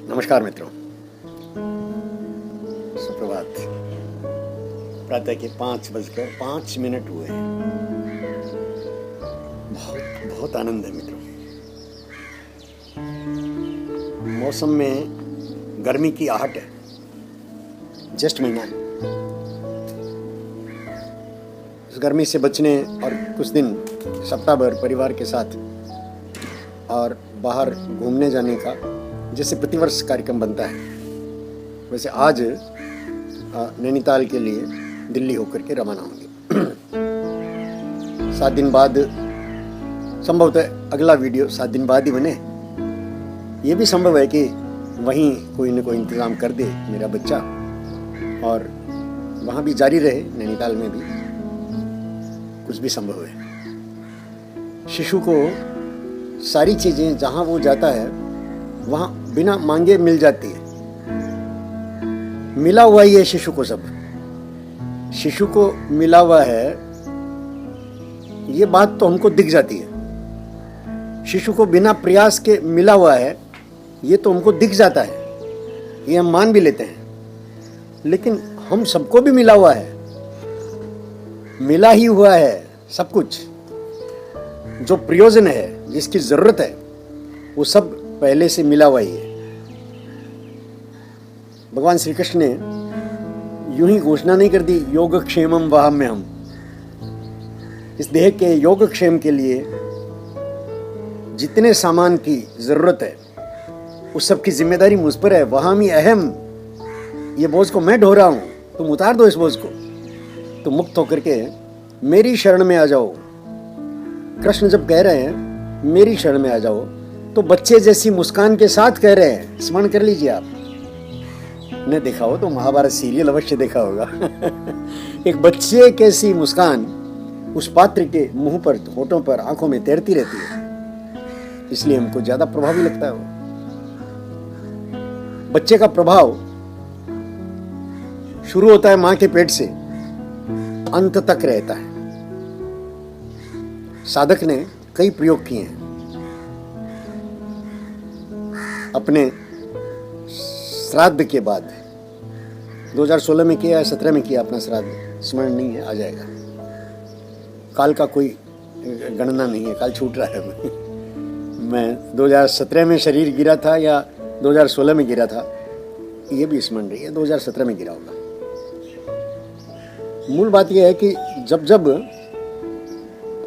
नमस्कार मित्रों, सुप्रभात। प्रातः के 5:05 हुए हैं। बहुत बहुत आनंद है मित्रों। मौसम में गर्मी की आहट है। ज्येष्ठ महीना है। इस गर्मी से बचने और कुछ दिन सप्ताह भर परिवार के साथ और बाहर घूमने जाने का जैसे प्रतिवर्ष कार्यक्रम बनता है, वैसे आज नैनीताल के लिए दिल्ली होकर के रवाना होंगे। 7 दिन बाद, संभवतः अगला वीडियो 7 दिन बाद ही बने। ये भी संभव है कि वहीं कोई न कोई इंतज़ाम कर दे मेरा बच्चा और वहाँ भी जारी रहे। नैनीताल में भी कुछ भी संभव है। शिशु को सारी चीज़ें जहाँ वो जाता है वहाँ बिना मांगे मिल जाती है। मिला हुआ ही है शिशु को, सब शिशु को मिला हुआ है, ये बात तो हमको दिख जाती है। शिशु को बिना प्रयास के मिला हुआ है, ये तो हमको दिख जाता है, ये हम मान भी लेते हैं। लेकिन हम सबको भी मिला हुआ है, मिला ही हुआ है सब कुछ। जो प्रयोजन है, जिसकी जरूरत है, वो सब पहले से मिला हुआ ही है। भगवान श्री कृष्ण ने यूं ही घोषणा नहीं कर दी, योगक्षेमम वहाम्यहम्। इस देह के योगक्षेम के लिए जितने सामान की जरूरत है उस सब की जिम्मेदारी मुझ पर है। वहामी अहम, ये बोझ को मैं ढो रहा हूं, तुम उतार दो इस बोझ को। तो मुक्त होकर के मेरी शरण में आ जाओ। कृष्ण जब कह रहे हैं मेरी शरण में आ जाओ, तो बच्चे जैसी मुस्कान के साथ कह रहे हैं। स्मरण कर लीजिए, आप ने देखा हो तो महाभारत सीरियल अवश्य देखा होगा। एक बच्चे कैसी मुस्कान उस पात्र के मुंह पर, होठों पर, आंखों में तैरती रहती है, इसलिए हमको ज्यादा प्रभावी लगता है वो। बच्चे का प्रभाव शुरू होता है मां के पेट से, अंत तक रहता है। साधक ने कई प्रयोग किए हैं अपने श्राद्ध के बाद। 2016 में किया या 17 में किया अपना श्राद्ध, स्मरण नहीं है, आ जाएगा। काल का कोई गणना नहीं है, काल छूट रहा है। मैं 2017 में शरीर गिरा था या 2016 में गिरा था, ये भी स्मरण नहीं है। 2017 में गिरा होगा। मूल बात यह है कि जब जब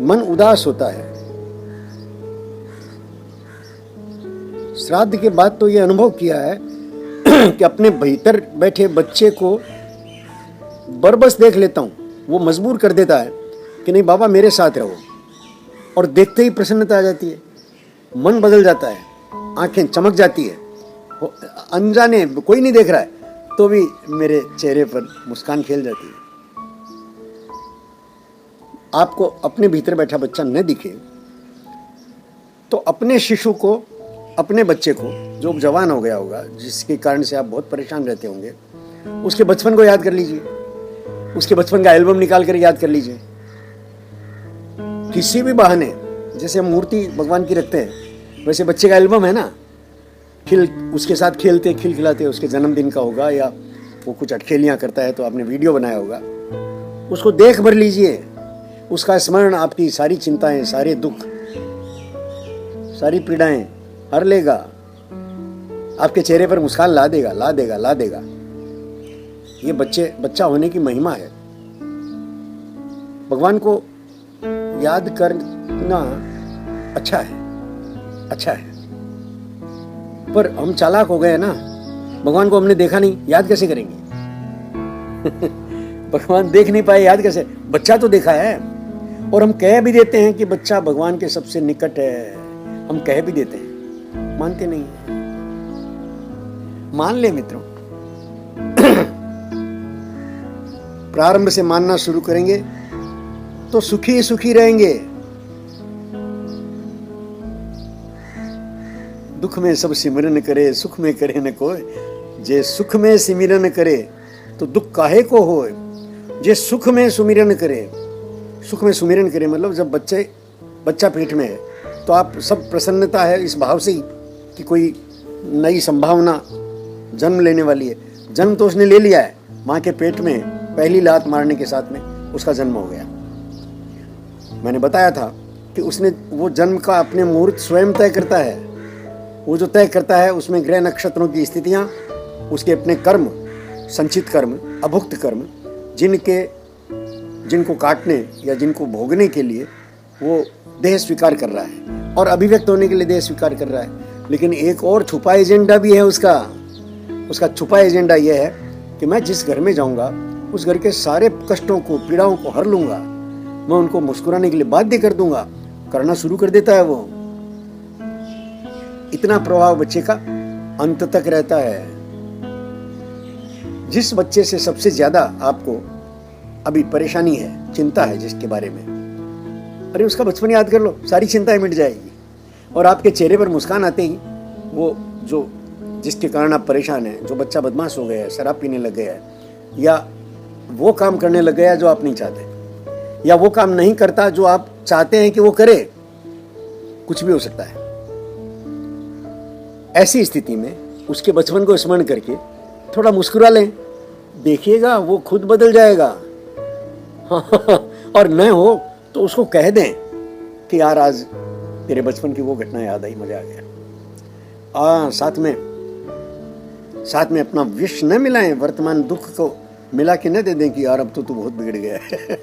मन उदास होता है, श्राद्ध के बाद तो ये अनुभव किया है कि अपने भीतर बैठे बच्चे को बरबस देख लेता हूं। वो मजबूर कर देता है कि नहीं बाबा मेरे साथ रहो, और देखते ही प्रसन्नता आ जाती है, मन बदल जाता है, आंखें चमक जाती है। अनजाने, कोई नहीं देख रहा है तो भी मेरे चेहरे पर मुस्कान खेल जाती है। आपको अपने भीतर बैठा बच्चा न दिखे तो अपने शिशु को, अपने बच्चे को जो जवान हो गया होगा, जिसके कारण से आप बहुत परेशान रहते होंगे, उसके बचपन को याद कर लीजिए। उसके बचपन का एल्बम निकाल कर याद कर लीजिए। किसी भी बहाने, जैसे हम मूर्ति भगवान की रखते हैं, वैसे बच्चे का एल्बम है ना, उसके साथ खेलते खिलखिलाते, उसके जन्मदिन का होगा या वो कुछ अटखेलियां करता है तो आपने वीडियो बनाया होगा, उसको देख भर लीजिए। उसका स्मरण आपकी सारी चिंताएं, सारे दुख, सारी पीड़ाएं हर लेगा। आपके चेहरे पर मुस्कान ला देगा, ला देगा, ला देगा। ये बच्चा होने की महिमा है। भगवान को याद करना अच्छा है, अच्छा है। पर हम चालाक हो गए ना, भगवान को हमने देखा नहीं, याद कैसे करेंगे? भगवान देख नहीं पाए, याद कैसे? बच्चा तो देखा है, और हम कह भी देते हैं कि बच्चा भगवान के सबसे निकट है। हम कह भी देते हैं, मानते नहीं है। मान ले मित्रों। प्रारंभ से मानना शुरू करेंगे तो सुखी सुखी रहेंगे। दुख में सब सिमरन करे, सुख में करे न कोय। जे सुख में सिमरन करे तो दुख काहे को होए। जे सुख में सुमिरन करे, सुख में सुमिरन करे मतलब जब बच्चा पेट में है तो आप सब प्रसन्नता है इस भाव से ही कि कोई नई संभावना जन्म लेने वाली है। जन्म तो उसने ले लिया है, माँ के पेट में पहली लात मारने के साथ में उसका जन्म हो गया। मैंने बताया था कि उसने वो जन्म का अपने मुहूर्त स्वयं तय करता है। वो जो तय करता है उसमें ग्रह नक्षत्रों की स्थितियाँ, उसके अपने कर्म, संचित कर्म, अभुक्त कर्म, जिनको काटने या जिनको भोगने के लिए वो देह स्वीकार कर रहा है और अभिव्यक्त होने के लिए देह स्वीकार कर रहा है। लेकिन एक और छुपा एजेंडा भी है उसका छुपा एजेंडा यह है कि मैं जिस घर में जाऊंगा उस घर के सारे कष्टों को, पीड़ाओं को हर लूंगा, मैं उनको मुस्कुराने के लिए बाध्य कर दूंगा। करना शुरू कर देता है वो। इतना प्रभाव बच्चे का अंत तक रहता है। जिस बच्चे से सबसे ज्यादा आपको अभी परेशानी है, चिंता है जिसके बारे में, अरे उसका बचपन याद कर लो, सारी चिंताएं मिट जाएगी। और आपके चेहरे पर मुस्कान आते ही वो जो जिसके कारण आप परेशान हैं, जो बच्चा बदमाश हो गया है, शराब पीने लग गया है, या वो काम करने लग गया जो आप नहीं चाहते, या वो काम नहीं करता जो आप चाहते हैं कि वो करे, कुछ भी हो सकता है। ऐसी स्थिति में उसके बचपन को स्मरण करके थोड़ा मुस्कुरा लें, देखिएगा वो खुद बदल जाएगा। और न हो तो उसको कह दें कि यार आज तेरे बचपन की वो घटना याद आई, मजा आ गया। साथ में अपना विष न मिलाएं, वर्तमान दुख को मिला के न दे दें कि यार अब तो तू बहुत बिगड़ गया है।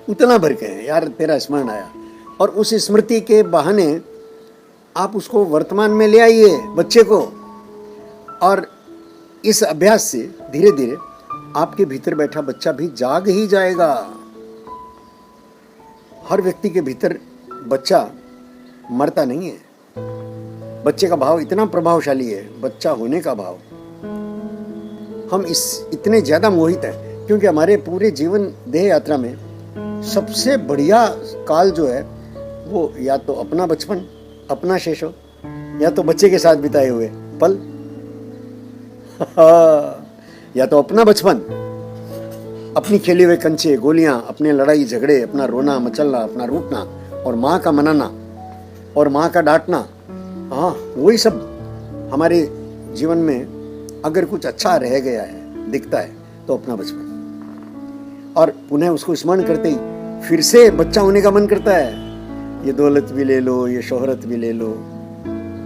उतना भर के यार तेरा स्मरण आया, और उस स्मृति के बहाने आप उसको वर्तमान में ले आइए बच्चे को। और इस अभ्यास से धीरे धीरे आपके भीतर बैठा बच्चा भी जाग ही जाएगा। हर व्यक्ति के भीतर बच्चा मरता नहीं है। बच्चे का भाव इतना प्रभावशाली है, बच्चा होने का भाव। हम इतने ज्यादा मोहित हैं क्योंकि हमारे पूरे जीवन देह यात्रा में सबसे बढ़िया काल जो है वो या तो अपना बचपन, अपना शैशव, या तो बच्चे के साथ बिताए हुए पल। या तो अपना बचपन, अपनी खेले हुए कंचे गोलियां, अपने लड़ाई झगड़े, अपना रोना मचलना, अपना रूठना, और माँ का मनाना और माँ का डांटना। हाँ, वही सब हमारे जीवन में अगर कुछ अच्छा रह गया है, दिखता है, तो अपना बचपन। और पुनः उसको स्मरण करते ही फिर से बच्चा होने का मन करता है। ये दौलत भी ले लो, ये शोहरत भी ले लो,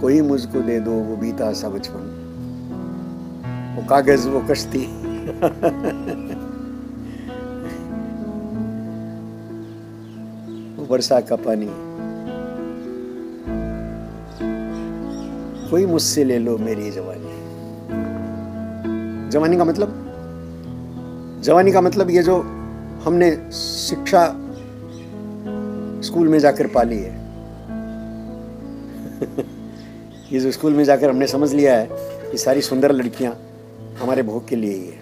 कोई मुझको दे दो वो बीता सा बचपन, वो कागज वो कश्ती। वो वर्षा का पानी, कोई मुझसे ले लो मेरी जवानी। जवानी का मतलब ये जो हमने शिक्षा स्कूल में जाकर पाली है। ये जो स्कूल में जाकर हमने समझ लिया है कि सारी सुंदर लड़कियां हमारे भोग के लिए ही है।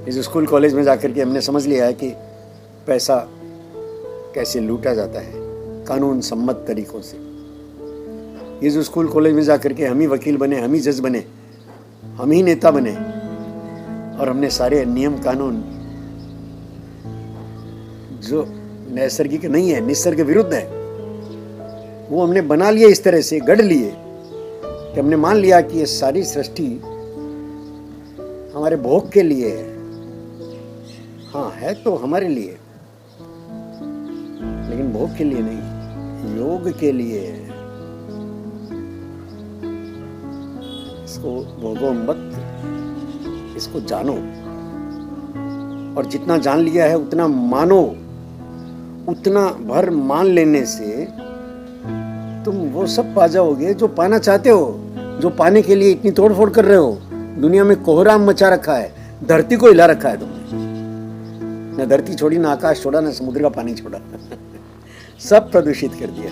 ये जो स्कूल कॉलेज में जाकर के हमने समझ लिया है कि पैसा कैसे लूटा जाता है कानून सम्मत तरीकों से। ये जो स्कूल कॉलेज में जाकर के हम ही वकील बने, हम ही जज बने, हम ही नेता बने, और हमने सारे नियम कानून जो नैसर्गिक नहीं है, निसर्ग विरुद्ध है, वो हमने बना लिए, इस तरह से गढ़ लिए कि हमने मान लिया कि ये सारी सृष्टि हमारे भोग के लिए है। हाँ, है तो हमारे लिए, लेकिन भोग के लिए नहीं, योग के लिए है। इसको भोगो मत, इसको जानो, और जितना जान लिया है उतना मानो। उतना भर मान लेने से तुम वो सब पा जाओगे जो पाना चाहते हो, जो पाने के लिए इतनी तोड़फोड़ कर रहे हो। दुनिया में कोहराम मचा रखा है, धरती को हिला रखा है तुमने। न धरती छोड़ी, ना आकाश छोड़ा, ना समुद्र का पानी छोड़ा। सब प्रदूषित कर दिया।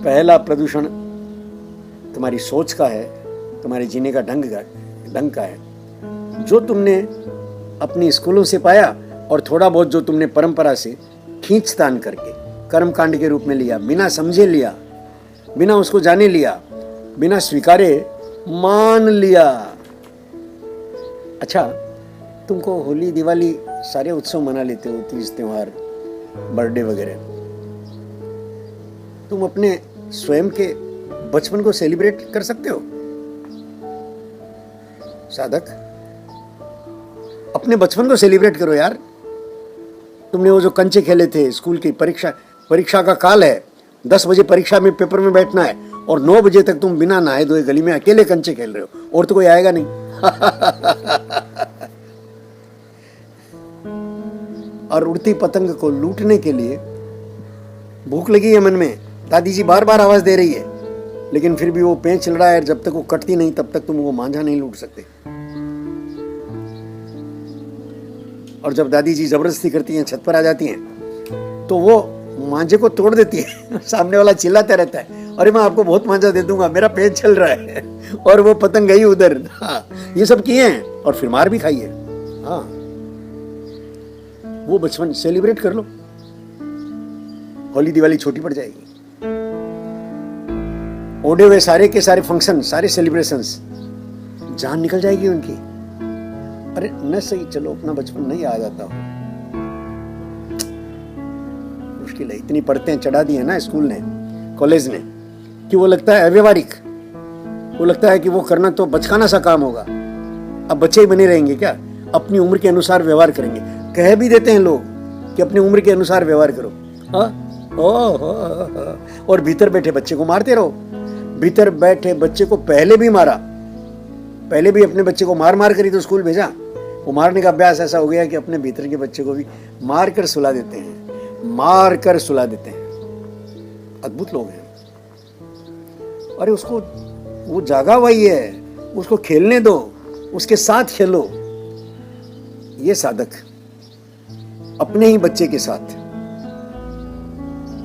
पहला प्रदूषण तुम्हारी सोच का है, तुम्हारे जीने का ढंग का है, जो तुमने अपनी स्कूलों से पाया, और थोड़ा बहुत जो तुमने परंपरा से खींचतान करके कर्मकांड के रूप में लिया, बिना समझे लिया, बिना उसको जाने लिया, बिना स्वीकारे मान लिया। अच्छा, तुमको होली, दिवाली, सारे उत्सव मना लेते हो, तीज त्योहार, बर्थडे वगैरह, तुम अपने स्वयं के बचपन को सेलिब्रेट कर सकते हो? साधक, अपने बचपन को सेलिब्रेट करो यार। तुमने वो जो कंचे खेले थे, स्कूल की परीक्षा का काल है, 10 बजे परीक्षा में पेपर में बैठना है और 9 बजे तक तुम बिना नहाए धोए गली में अकेले कंचे खेल रहे हो, और तो कोई आएगा नहीं। और उड़ती पतंग को लूटने के लिए भूख लगी है मन में, दादी जी बार बार आवाज दे रही है, लेकिन फिर भी वो पेंच लड़ा है, जब तक वो कटती नहीं तब तक तुम वो मांझा नहीं लूट सकते। और जब दादी जी जबरदस्ती करती हैं, छत पर आ जाती हैं, तो वो मांझे को तोड़ देती है। सामने वाला चिल्लाता रहता है, अरे मैं आपको बहुत मांझा दे दूंगा, मेरा पेट चल रहा है, और वो पतंग गई उधर। हाँ, ये सब किए हैं और फिर मार भी खाई है। हाँ, वो बचपन सेलिब्रेट कर लो। होली दिवाली छोटी पड़ जाएगी, ओढ़े हुए सारे के सारे फंक्शन, सारे सेलिब्रेशंस, जान निकल जाएगी उनकी। अरे न सही, चलो अपना बचपन नहीं आ जाता हो, मुश्किल है। इतनी पढ़ते हैं चढ़ा दी है ना स्कूल ने, कॉलेज ने, कि वो लगता है अव्यवहारिक, वो लगता है कि वो करना तो बचकाना सा काम होगा। अब बच्चे ही बने रहेंगे क्या? अपनी उम्र के अनुसार व्यवहार करेंगे। कह भी देते हैं लोग कि अपनी उम्र के अनुसार व्यवहार करो। और भीतर बैठे बच्चे को मारते रहो। भीतर बैठे बच्चे को पहले भी मारा, पहले भी अपने बच्चे को मार मार कर ही तो स्कूल भेजा। वो मारने का अभ्यास ऐसा हो गया कि अपने भीतर के बच्चे को भी मार कर सुला देते हैं, मार कर सुला देते हैं। अद्भुत लोग हैं। अरे उसको, वो जागा हुआ ही है, उसको खेलने दो, उसके साथ खेलो। ये साधक अपने ही बच्चे के साथ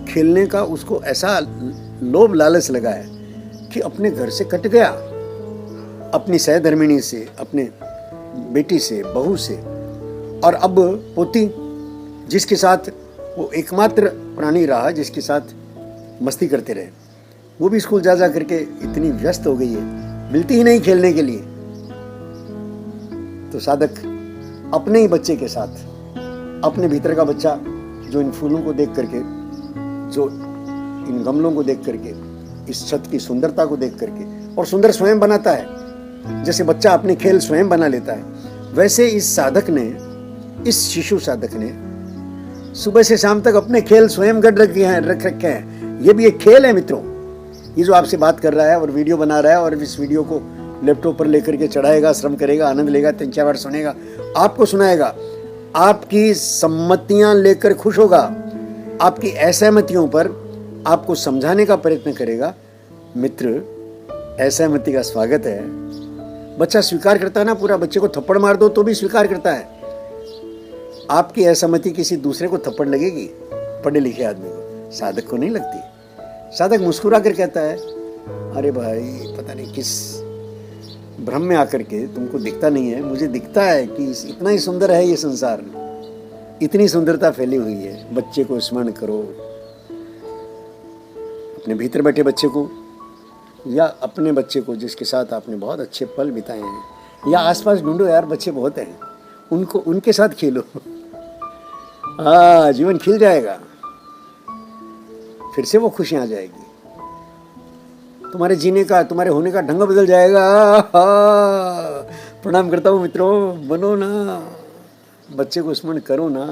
खेलने का उसको ऐसा लोभ लालच लगा है कि अपने घर से कट गया, अपनी सहधर्मिणी से, अपने बेटी से, बहू से, और अब पोती, जिसके साथ वो एकमात्र प्राणी रहा जिसके साथ मस्ती करते रहे, वो भी स्कूल जा करके इतनी व्यस्त हो गई है, मिलती ही नहीं खेलने के लिए। तो साधक अपने ही बच्चे के साथ, अपने भीतर का बच्चा जो इन फूलों को देख करके, जो इन गमलों को देख करके, इस छत की सुंदरता को देख करके, और सुंदर स्वयं बनाता है, जैसे बच्चा अपने खेल स्वयं बना लेता है, वैसे इस साधक ने, इस शिशु साधक ने सुबह से शाम तक अपने खेल स्वयं गढ़ रख रखे हैं। ये भी एक खेल है मित्रों। ये जो आपसे बात कर रहा है और वीडियो बना रहा है और इस वीडियो को लैपटॉप पर लेकर के चढ़ाएगा, श्रम करेगा, आनंद लेगा, 3-4 बार सुनेगा, आपको सुनाएगा, आपकी सम्मतियां लेकर खुश होगा, आपकी असहमतियों पर आपको समझाने का प्रयत्न करेगा। मित्र, असहमति का स्वागत है। बच्चा स्वीकार करता है ना पूरा। बच्चे को थप्पड़ मार दो तो भी स्वीकार करता है। आपकी असहमति किसी दूसरे को थप्पड़ लगेगी, पढ़े लिखे आदमी को, साधक को नहीं लगती। साधक मुस्कुरा कर कहता है, अरे भाई पता नहीं किस भ्रम में आकर के, तुमको दिखता नहीं है, मुझे दिखता है कि इतना ही सुंदर है ये संसार, इतनी सुंदरता फैली हुई है। बच्चे को स्मरण करो, अपने भीतर बैठे बच्चे को, या अपने बच्चे को जिसके साथ आपने बहुत अच्छे पल बिताए हैं, या आसपास ढूंढो यार, बच्चे बहुत हैं, उनको, उनके साथ खेलो। हाँ, जीवन खिल जाएगा, फिर से वो खुशियां आ जाएगी, तुम्हारे जीने का, तुम्हारे होने का ढंग बदल जाएगा। प्रणाम करता हूँ मित्रों, बनो ना, बच्चे को स्मरण करो ना।